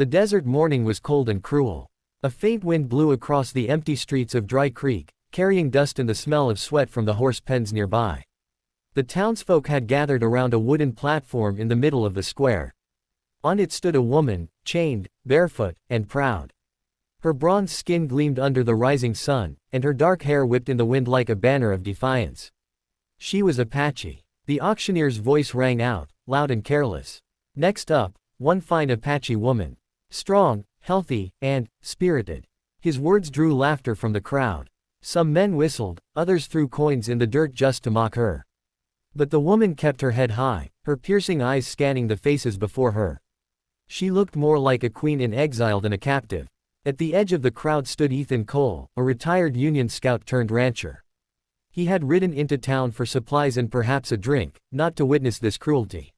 The desert morning was cold and cruel. A faint wind blew across the empty streets of Dry Creek, carrying dust and the smell of sweat from the horse pens nearby. The townsfolk had gathered around a wooden platform in the middle of the square. On it stood a woman, chained, barefoot, and proud. Her bronze skin gleamed under the rising sun, and her dark hair whipped in the wind like a banner of defiance. She was Apache. The auctioneer's voice rang out, loud and careless. Next up, one fine Apache woman. Strong, healthy, and spirited. His words drew laughter from the crowd. Some men whistled, others threw coins in the dirt just to mock her. But the woman kept her head high, her piercing eyes scanning the faces before her. She looked more like a queen in exile than a captive. At the edge of the crowd stood Ethan Cole, a retired Union scout turned rancher. He had ridden into town for supplies and perhaps a drink, not to witness this cruelty.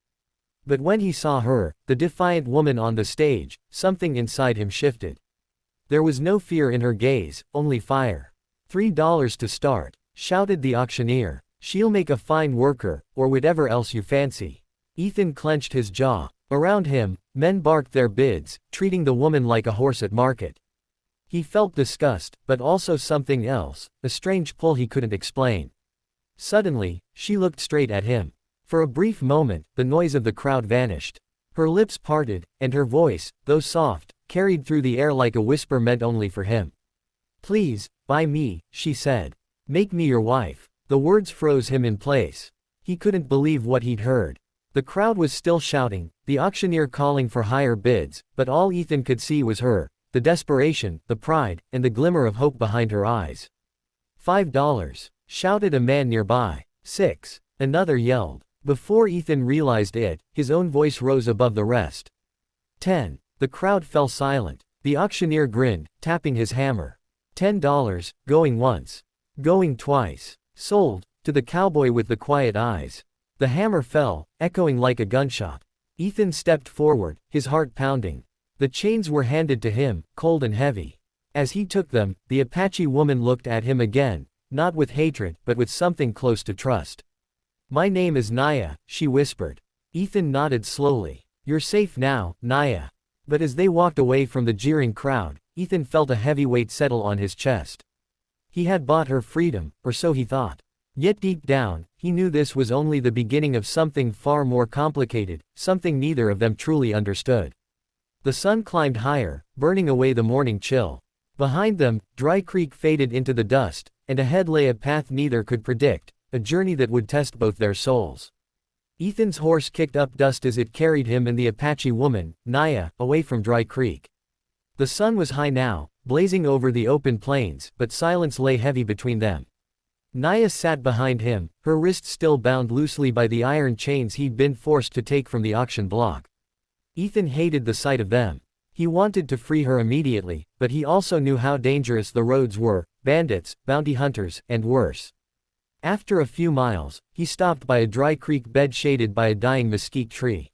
But when he saw her, the defiant woman on the stage, something inside him shifted. There was no fear in her gaze, only fire. $3 to start, shouted the auctioneer. She'll make a fine worker, or whatever else you fancy. Ethan clenched his jaw. Around him, men barked their bids, treating the woman like a horse at market. He felt disgust, but also something else, a strange pull he couldn't explain. Suddenly, she looked straight at him. For a brief moment, the noise of the crowd vanished. Her lips parted, and her voice, though soft, carried through the air like a whisper meant only for him. "Please, buy me," she said. "Make me your wife." The words froze him in place. He couldn't believe what he'd heard. The crowd was still shouting, the auctioneer calling for higher bids, but all Ethan could see was her, the desperation, the pride, and the glimmer of hope behind her eyes. $5, shouted a man nearby. $6, another yelled. Before Ethan realized it, his own voice rose above the rest. 10. The crowd fell silent. The auctioneer grinned, tapping his hammer. $10, going once. Going twice. Sold, to the cowboy with the quiet eyes. The hammer fell, echoing like a gunshot. Ethan stepped forward, his heart pounding. The chains were handed to him, cold and heavy. As he took them, the Apache woman looked at him again, not with hatred, but with something close to trust. "My name is Naya," she whispered. Ethan nodded slowly. "You're safe now, Naya." But as they walked away from the jeering crowd, Ethan felt a heavy weight settle on his chest. He had bought her freedom, or so he thought. Yet deep down, he knew this was only the beginning of something far more complicated, something neither of them truly understood. The sun climbed higher, burning away the morning chill. Behind them, Dry Creek faded into the dust, and ahead lay a path neither could predict, a journey that would test both their souls. Ethan's horse kicked up dust as it carried him and the Apache woman, Naya, away from Dry Creek. The sun was high now, blazing over the open plains, but silence lay heavy between them. Naya sat behind him, her wrists still bound loosely by the iron chains he'd been forced to take from the auction block. Ethan hated the sight of them. He wanted to free her immediately, but he also knew how dangerous the roads were, bandits, bounty hunters, and worse. After a few miles, he stopped by a Dry Creek bed shaded by a dying mesquite tree.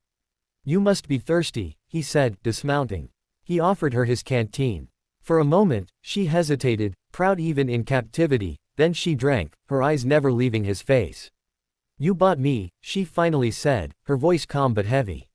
"You must be thirsty," he said, dismounting. He offered her his canteen. For a moment, she hesitated, proud even in captivity, then she drank, her eyes never leaving his face. "You bought me," she finally said, her voice calm but heavy.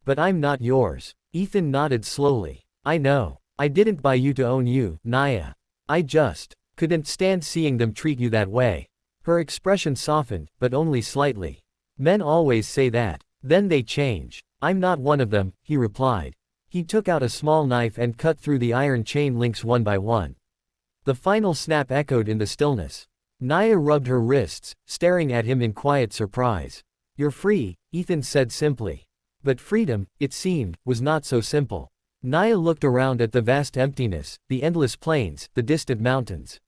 "But I'm not yours." Ethan nodded slowly. "I know. I didn't buy you to own you, Naya. I just couldn't stand seeing them treat you that way." Her expression softened, but only slightly. "Men always say that. Then they change. I'm not one of them," he replied. He took out a small knife and cut through the iron chain links one by one. The final snap echoed in the stillness. Naya rubbed her wrists, staring at him in quiet surprise. "You're free," Ethan said simply. But freedom, it seemed, was not so simple. Naya looked around at the vast emptiness, the endless plains, the distant mountains.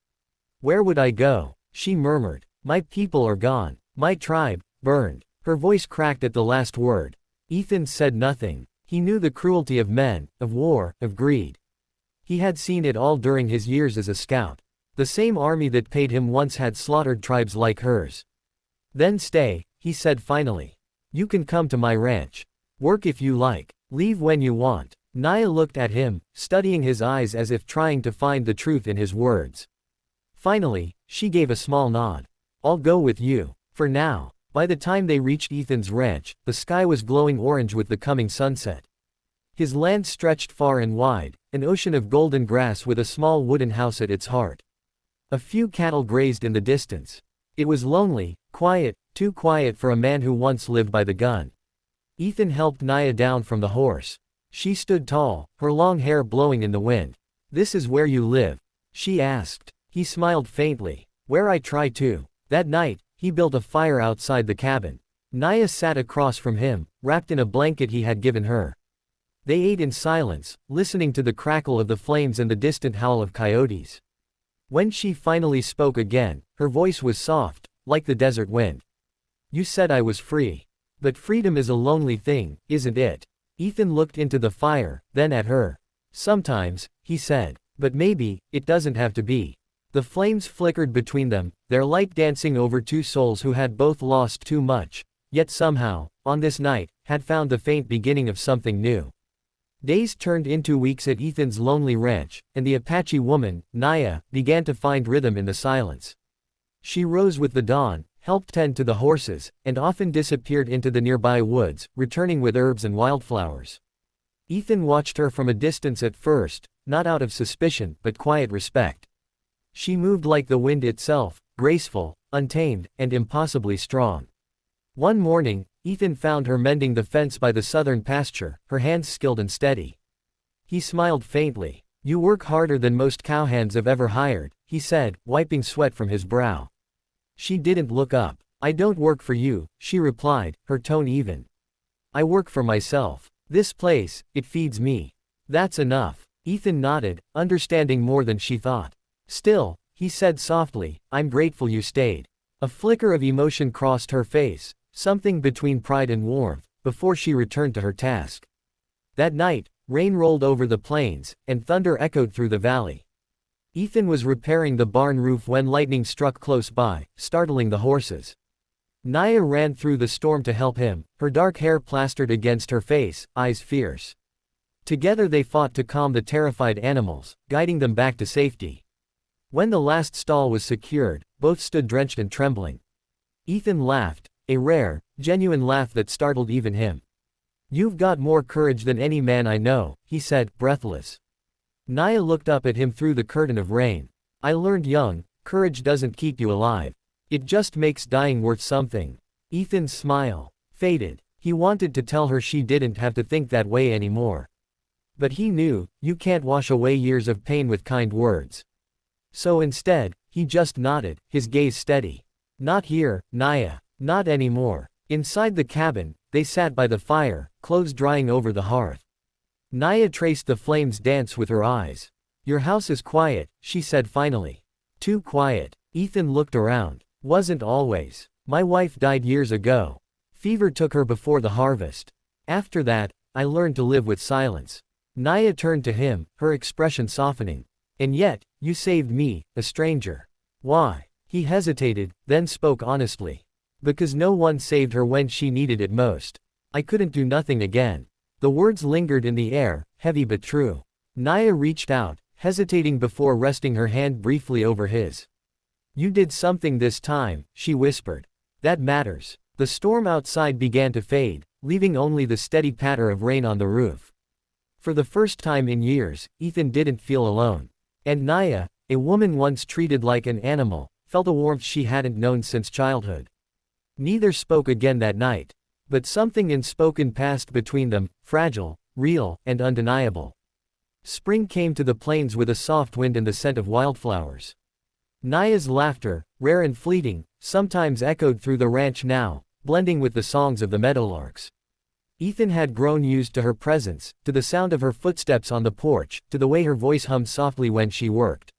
"Where would I go?" she murmured. "My people are gone. My tribe, burned." Her voice cracked at the last word. Ethan said nothing. He knew the cruelty of men, of war, of greed. He had seen it all during his years as a scout. The same army that paid him once had slaughtered tribes like hers. "Then stay," he said finally. "You can come to my ranch. Work if you like. Leave when you want." Naya looked at him, studying his eyes as if trying to find the truth in his words. Finally, she gave a small nod. "I'll go with you. For now." By the time they reached Ethan's ranch, the sky was glowing orange with the coming sunset. His land stretched far and wide, an ocean of golden grass with a small wooden house at its heart. A few cattle grazed in the distance. It was lonely, quiet, too quiet for a man who once lived by the gun. Ethan helped Naya down from the horse. She stood tall, her long hair blowing in the wind. "This is where you live?" she asked. He smiled faintly. "Where I try to." That night, he built a fire outside the cabin. Naya sat across from him, wrapped in a blanket he had given her. They ate in silence, listening to the crackle of the flames and the distant howl of coyotes. When she finally spoke again, her voice was soft, like the desert wind. "You said I was free. But freedom is a lonely thing, isn't it?" Ethan looked into the fire, then at her. "Sometimes," he said. "But maybe, it doesn't have to be." The flames flickered between them, their light dancing over two souls who had both lost too much, yet somehow, on this night, had found the faint beginning of something new. Days turned into weeks at Ethan's lonely ranch, and the Apache woman, Naya, began to find rhythm in the silence. She rose with the dawn, helped tend to the horses, and often disappeared into the nearby woods, returning with herbs and wildflowers. Ethan watched her from a distance at first, not out of suspicion, but quiet respect. She moved like the wind itself, graceful, untamed, and impossibly strong. One morning, Ethan found her mending the fence by the southern pasture, her hands skilled and steady. He smiled faintly. "You work harder than most cowhands I've ever hired," he said, wiping sweat from his brow. She didn't look up. "I don't work for you," she replied, her tone even. "I work for myself. This place, it feeds me." "That's enough." Ethan nodded, understanding more than she thought. "Still," he said softly, "I'm grateful you stayed." A flicker of emotion crossed her face, something between pride and warmth, before she returned to her task. That night, rain rolled over the plains, and thunder echoed through the valley. Ethan was repairing the barn roof when lightning struck close by, startling the horses. Naya ran through the storm to help him, her dark hair plastered against her face, eyes fierce. Together they fought to calm the terrified animals, guiding them back to safety. When the last stall was secured, both stood drenched and trembling. Ethan laughed, a rare, genuine laugh that startled even him. "You've got more courage than any man I know," he said, breathless. Naya looked up at him through the curtain of rain. "I learned young, courage doesn't keep you alive. It just makes dying worth something." Ethan's smile faded. He wanted to tell her she didn't have to think that way anymore. But he knew, you can't wash away years of pain with kind words. So instead, he just nodded, his gaze steady. "Not here, Naya. Not anymore." Inside the cabin, they sat by the fire, clothes drying over the hearth. Naya traced the flames dance with her eyes. "Your house is quiet," she said finally. "Too quiet." Ethan looked around. "Wasn't always. My wife died years ago. Fever took her before the harvest. After that, I learned to live with silence." Naya turned to him, her expression softening. "And yet, you saved me, a stranger." "Why?" He hesitated, then spoke honestly. "Because no one saved her when she needed it most. I couldn't do nothing again." The words lingered in the air, heavy but true. Naya reached out, hesitating before resting her hand briefly over his. "You did something this time," she whispered. "That matters." The storm outside began to fade, leaving only the steady patter of rain on the roof. For the first time in years, Ethan didn't feel alone. And Naya, a woman once treated like an animal, felt a warmth she hadn't known since childhood. Neither spoke again that night. But something unspoken passed between them, fragile, real, and undeniable. Spring came to the plains with a soft wind and the scent of wildflowers. Naya's laughter, rare and fleeting, sometimes echoed through the ranch now, blending with the songs of the meadowlarks. Ethan had grown used to her presence, to the sound of her footsteps on the porch, to the way her voice hummed softly when she worked.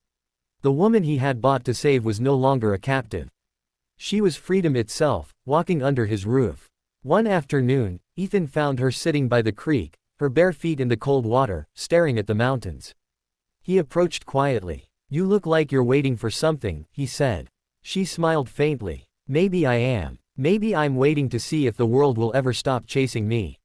The woman he had bought to save was no longer a captive. She was freedom itself, walking under his roof. One afternoon, Ethan found her sitting by the creek, her bare feet in the cold water, staring at the mountains. He approached quietly. "You look like you're waiting for something," he said. She smiled faintly. "Maybe I am. Maybe I'm waiting to see if the world will ever stop chasing me."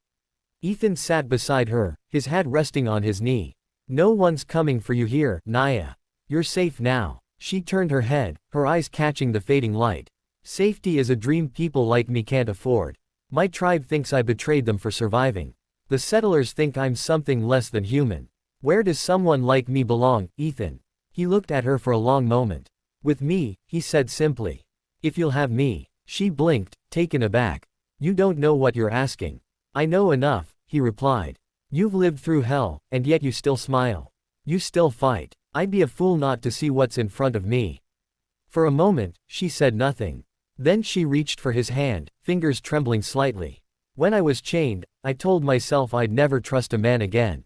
Ethan sat beside her, his head resting on his knee. "No one's coming for you here, Naya. You're safe now." She turned her head, her eyes catching the fading light. "Safety is a dream people like me can't afford. My tribe thinks I betrayed them for surviving. The settlers think I'm something less than human. Where does someone like me belong, Ethan? He looked at her for a long moment. With me, he said simply. If you'll have me. She blinked, taken aback. You don't know what you're asking. I know enough, he replied. You've lived through hell, and yet you still smile. You still fight. I'd be a fool not to see what's in front of me. For a moment, she said nothing. Then she reached for his hand, fingers trembling slightly. When I was chained, I told myself I'd never trust a man again.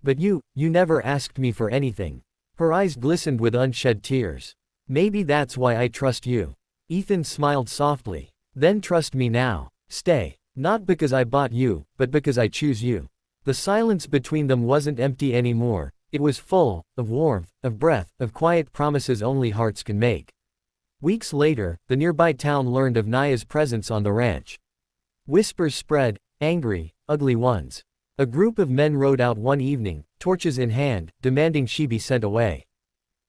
But you never asked me for anything. Her eyes glistened with unshed tears. Maybe that's why I trust you. Ethan smiled softly. Then trust me now. Stay. Not because I bought you, but because I choose you. The silence between them wasn't empty anymore. It was full, of warmth, of breath, of quiet promises only hearts can make. Weeks later, the nearby town learned of Naya's presence on the ranch. Whispers spread, angry, ugly ones. A group of men rode out one evening, torches in hand, demanding she be sent away.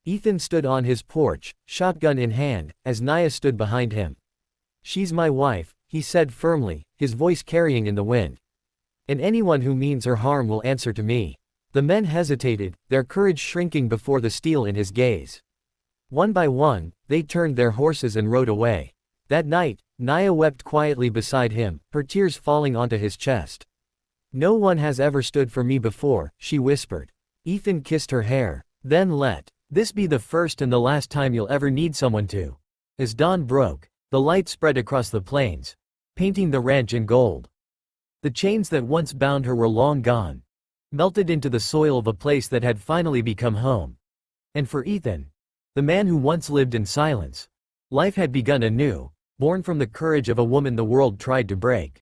Ethan stood on his porch, shotgun in hand, as Naya stood behind him. She's my wife, he said firmly, his voice carrying in the wind. And anyone who means her harm will answer to me. The men hesitated, their courage shrinking before the steel in his gaze. One by one, they turned their horses and rode away. That night, Naya wept quietly beside him, her tears falling onto his chest. No one has ever stood for me before, she whispered. Ethan kissed her hair. Then let this be the first and the last time you'll ever need someone to. As dawn broke, the light spread across the plains, painting the ranch in gold. The chains that once bound her were long gone, melted into the soil of a place that had finally become home. And for Ethan, the man who once lived in silence, life had begun anew, born from the courage of a woman the world tried to break.